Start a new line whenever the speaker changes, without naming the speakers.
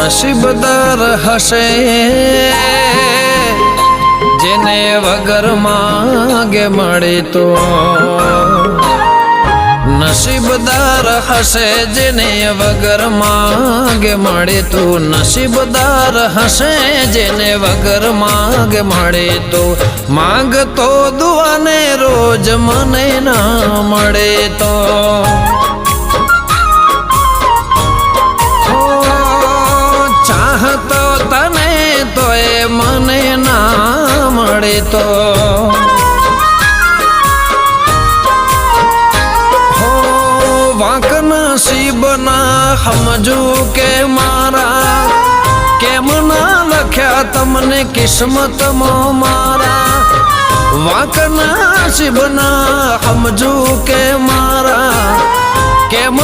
નસીબદાર હશે જેને વગર માંગે મળે તો, નસીબદાર હશે જેને વગર માંગે મળે તો, નસીબદાર હશે જેને વગર માંગે મળે તો, માંગતો દુઆને રોજ મને ના મળે તો, ચાહતો તને તો એ મને ના મળે તો, વાંક નસીબના સમજુ કે મારા, કેમ ના લખ્યા તમને કિસ્મતમાં મારા, વાંક નસીબના સમજુ કે મારા, કેમ